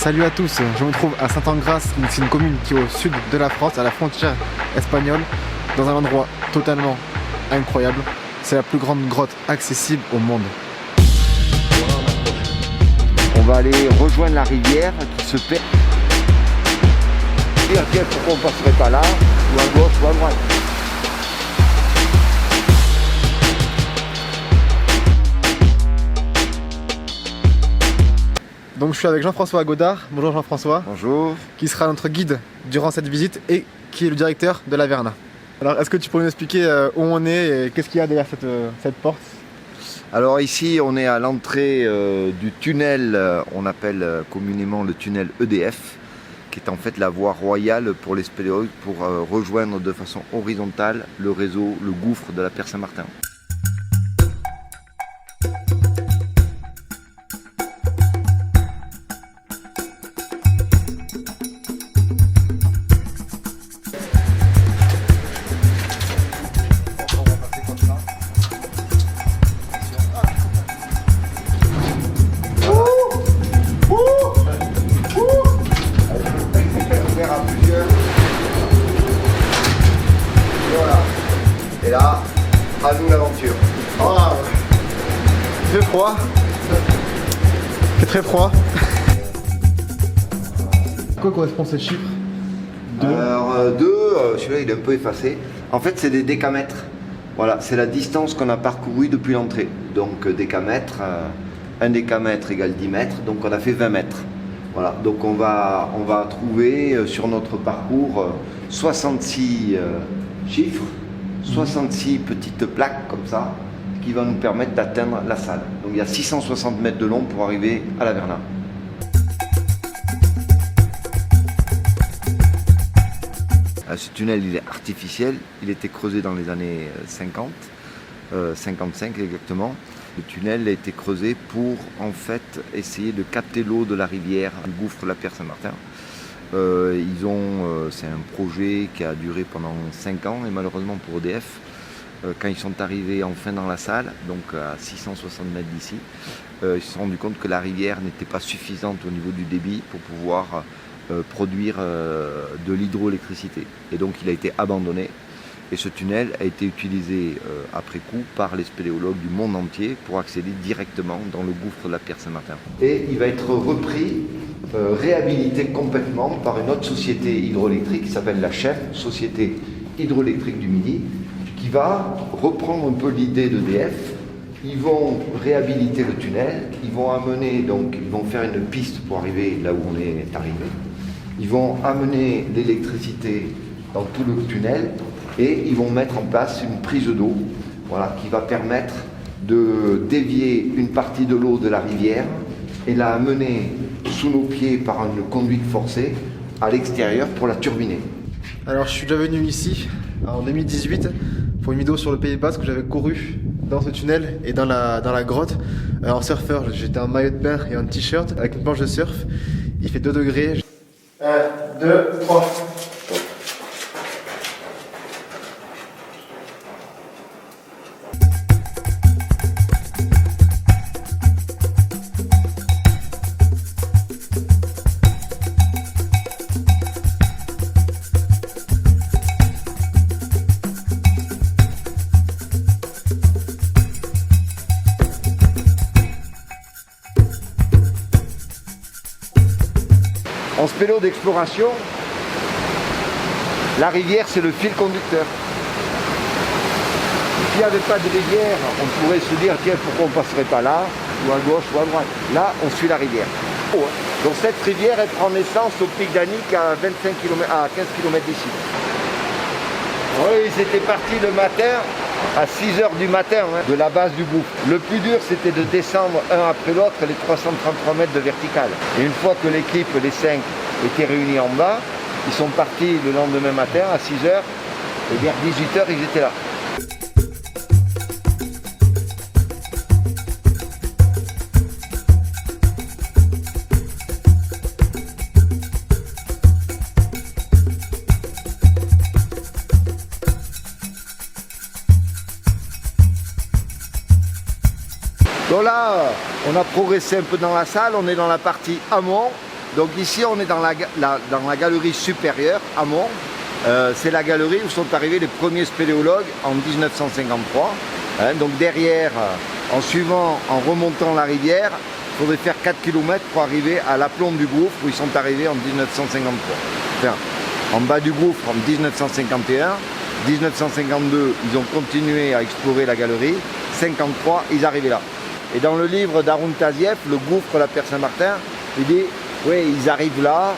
Salut à tous, je me trouve à Saint-Angras, c'est une commune qui est au sud de la France, à la frontière espagnole, dans un endroit totalement incroyable. C'est la plus grande grotte accessible au monde. On va aller rejoindre la rivière qui se perd. Pourquoi on ne passerait pas là, ou à gauche ou à droite. Donc je suis avec Jean-François Godard. Bonjour Jean-François. Bonjour. Qui sera notre guide durant cette visite et qui est le directeur de l'Averna. Alors est-ce que tu pourrais nous expliquer où on est et qu'est-ce qu'il y a derrière cette porte? Alors ici on est à l'entrée du tunnel, on appelle communément le tunnel EDF, qui est en fait la voie royale pour les spéléologues pour rejoindre de façon horizontale le réseau, le gouffre de la Pierre Saint-Martin. Et là, à nous l'aventure. Oh, il fait froid. C'est très froid. À quoi correspond ce chiffre? Alors 2, celui-là il est un peu effacé. En fait c'est des décamètres. Voilà, c'est la distance qu'on a parcourue depuis l'entrée. Donc décamètre, 1 décamètre égale 10 mètres, donc on a fait 20 mètres. Voilà, donc on va trouver sur notre parcours 66 chiffres, 66 petites plaques comme ça, qui vont nous permettre d'atteindre la salle. Donc il y a 660 mètres de long pour arriver à l'Averna. Ce tunnel il est artificiel, il était creusé dans les années 50, 55 exactement. Le tunnel a été creusé pour en fait essayer de capter l'eau de la rivière du gouffre de la Pierre Saint-Martin. C'est un projet qui a duré pendant 5 ans et malheureusement pour EDF, quand ils sont arrivés enfin dans la salle, donc à 660 mètres d'ici, ils se sont rendus compte que la rivière n'était pas suffisante au niveau du débit pour pouvoir produire de l'hydroélectricité. Et donc il a été abandonné. Et ce tunnel a été utilisé après coup par les spéléologues du monde entier pour accéder directement dans le gouffre de la Pierre Saint-Martin. Et il va être repris, réhabilité complètement par une autre société hydroélectrique qui s'appelle la CHEM, Société Hydroélectrique du Midi, qui va reprendre un peu l'idée d'EDF. Ils vont réhabiliter le tunnel, ils vont faire une piste pour arriver là où on est arrivé. Ils vont amener l'électricité dans tout le tunnel et ils vont mettre en place une prise d'eau, voilà, qui va permettre de dévier une partie de l'eau de la rivière et la amener sous nos pieds par une conduite forcée à l'extérieur pour la turbiner. Alors je suis déjà venu ici en 2018 pour une vidéo sur le Pays Basque que j'avais couru dans ce tunnel et dans la grotte en surfeur. J'étais en maillot de bain et en t-shirt avec une planche de surf. Il fait 2 degrés. 1, 2, 3. En spéléo d'exploration, la rivière c'est le fil conducteur. S'il n'y avait pas de rivière, on pourrait se dire tiens, pourquoi on ne passerait pas là, ou à gauche ou à droite. Là, on suit la rivière. Donc cette rivière elle prend naissance au pic d'Anic à 15 km d'ici. Oui, ils étaient partis le matin à 6 h du matin de la base du gouffre. Le plus dur c'était de descendre un après l'autre les 333 mètres de verticale. Et une fois que l'équipe, les 5, étaient réunis en bas, ils sont partis le lendemain matin à 6 h et vers 18 h ils étaient là. Donc là, on a progressé un peu dans la salle, on est dans la partie amont, Donc ici, on est dans la galerie supérieure, amont. C'est la galerie où sont arrivés les premiers spéléologues en 1953. Hein, donc derrière, en suivant, en remontant la rivière, il faudrait faire 4 km pour arriver à l'aplomb du gouffre où ils sont arrivés en 1953. Enfin, en bas du gouffre en 1951. 1952, ils ont continué à explorer la galerie. 53, ils arrivaient là. Et dans le livre d'Arun Taziev, Le gouffre, la Pierre Saint-Martin, il dit, oui, ils arrivent là,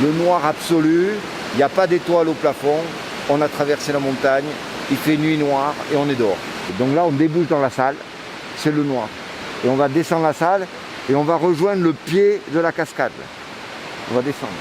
le noir absolu, il n'y a pas d'étoiles au plafond, on a traversé la montagne, il fait nuit noire et on est dehors. Et donc là, on débouche dans la salle, c'est le noir. Et on va descendre la salle et on va rejoindre le pied de la cascade. On va descendre.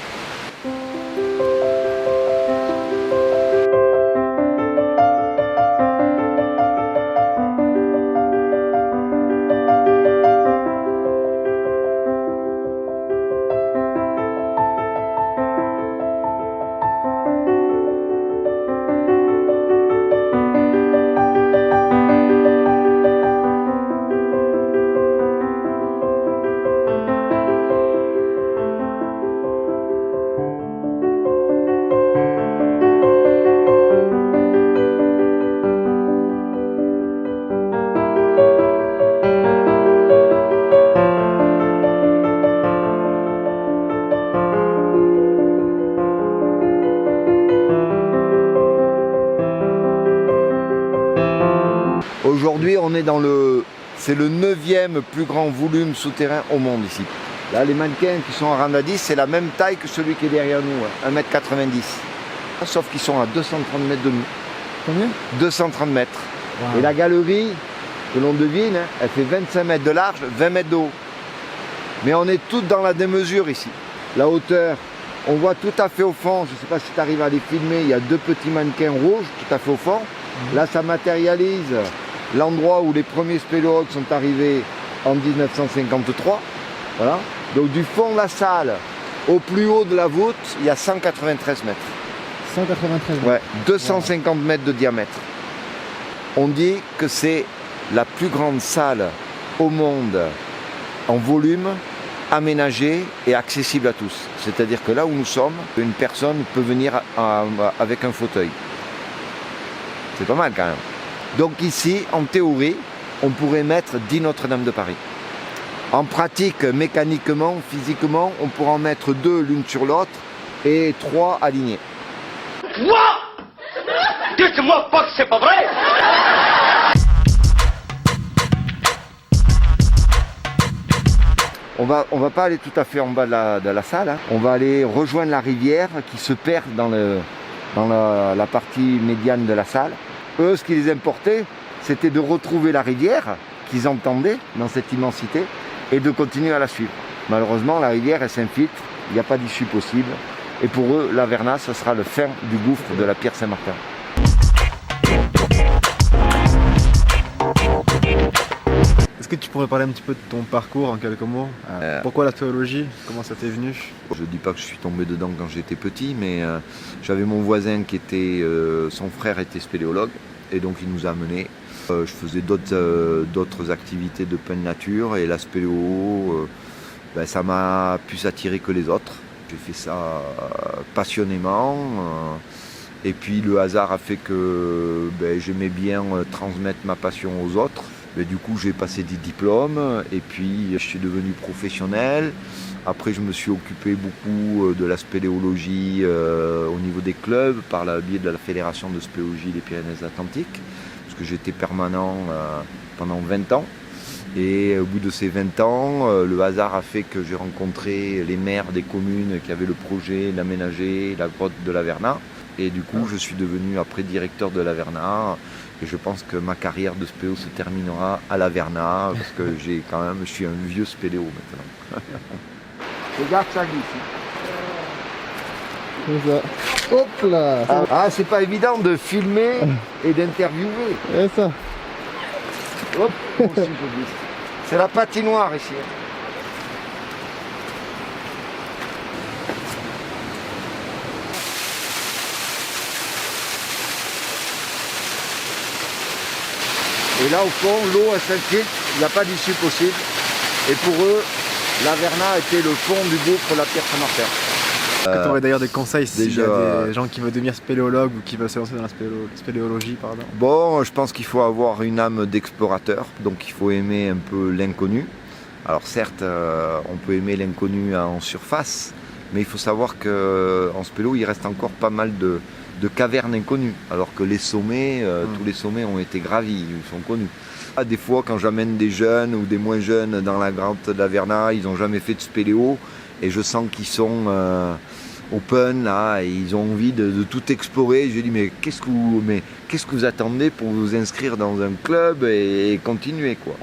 Aujourd'hui, on est dans c'est le 9e plus grand volume souterrain au monde ici. Là, les mannequins qui sont à Ramadi, c'est la même taille que celui qui est derrière nous, 1,90 m. Sauf qu'ils sont à 230 mètres de nous. Combien? 230 mètres. Wow. Et la galerie, que l'on devine, elle fait 25 mètres de large, 20 mètres de haut. Mais on est toutes dans la démesure ici. La hauteur, on voit tout à fait au fond, je ne sais pas si tu arrives à les filmer, il y a 2 petits mannequins rouges tout à fait au fond. Là, ça matérialise l'endroit où les premiers spéléologues sont arrivés en 1953. Voilà. Donc du fond de la salle au plus haut de la voûte, il y a 193 mètres. 193 mètres. Ouais, 250 mètres de diamètre. On dit que c'est la plus grande salle au monde en volume, aménagée et accessible à tous. C'est-à-dire que là où nous sommes, une personne peut venir avec un fauteuil. C'est pas mal quand même. Donc ici, en théorie, on pourrait mettre 10 Notre-Dame de Paris. En pratique, mécaniquement, physiquement, on pourra en mettre 2 l'une sur l'autre et 3 alignés. Quoi? Dites-moi pas que c'est pas vrai! On va pas aller tout à fait en bas de la salle. Hein. On va aller rejoindre la rivière qui se perd dans la partie médiane de la salle. Eux, ce qui les importait, c'était de retrouver la rivière qu'ils entendaient dans cette immensité et de continuer à la suivre. Malheureusement, la rivière, elle s'infiltre, il n'y a pas d'issue possible. Et pour eux, l'Averna, ce sera le fin du gouffre de la Pierre Saint-Martin. Est-ce que tu pourrais parler un petit peu de ton parcours en quelques mots? Pourquoi la théologie? Comment ça t'est venu? Je ne dis pas que je suis tombé dedans quand j'étais petit, mais j'avais mon voisin qui était, son frère était spéléologue, et donc il nous a amenés. Je faisais d'autres activités de pleine nature, et la spéléo, ça m'a plus attiré que les autres. J'ai fait ça passionnément, et puis le hasard a fait que j'aimais bien transmettre ma passion aux autres. Mais du coup, j'ai passé des diplômes et puis je suis devenu professionnel. Après, je me suis occupé beaucoup de la spéléologie au niveau des clubs par le biais de la Fédération de spéléologie des Pyrénées-Atlantiques, parce que j'étais permanent pendant 20 ans. Et au bout de ces 20 ans, le hasard a fait que j'ai rencontré les maires des communes qui avaient le projet d'aménager la grotte de l'Averna. Et du coup, je suis devenu après directeur de l'Averna. Et je pense que ma carrière de spéléo se terminera à l'Averna, parce que je suis un vieux spéléo maintenant. Regarde ça ici. Hop là. Ah, c'est pas évident de filmer et d'interviewer. Et ça. Hop, c'est la patinoire ici. Et là, au fond, l'eau, elle s'infiltre, il n'y a pas d'issue possible. Et pour eux, l'Averna était le fond du gouffre La Pierre Saint-Martin. Est-ce que tu aurais d'ailleurs des conseils s'il y a déjà, des gens qui veulent devenir spéléologues ou qui veulent se lancer dans la spéléologie, pardon? Bon, je pense qu'il faut avoir une âme d'explorateur, donc il faut aimer un peu l'inconnu. Alors certes, on peut aimer l'inconnu en surface, mais il faut savoir qu'en spélo, il reste encore pas mal de cavernes inconnues, alors que les sommets, tous les sommets ont été gravis, ils sont connus. Des fois, quand j'amène des jeunes ou des moins jeunes dans la grotte d'Averna, ils n'ont jamais fait de spéléo, et je sens qu'ils sont open là, et ils ont envie de tout explorer. Je dis mais qu'est-ce que vous attendez pour vous inscrire dans un club et continuer quoi.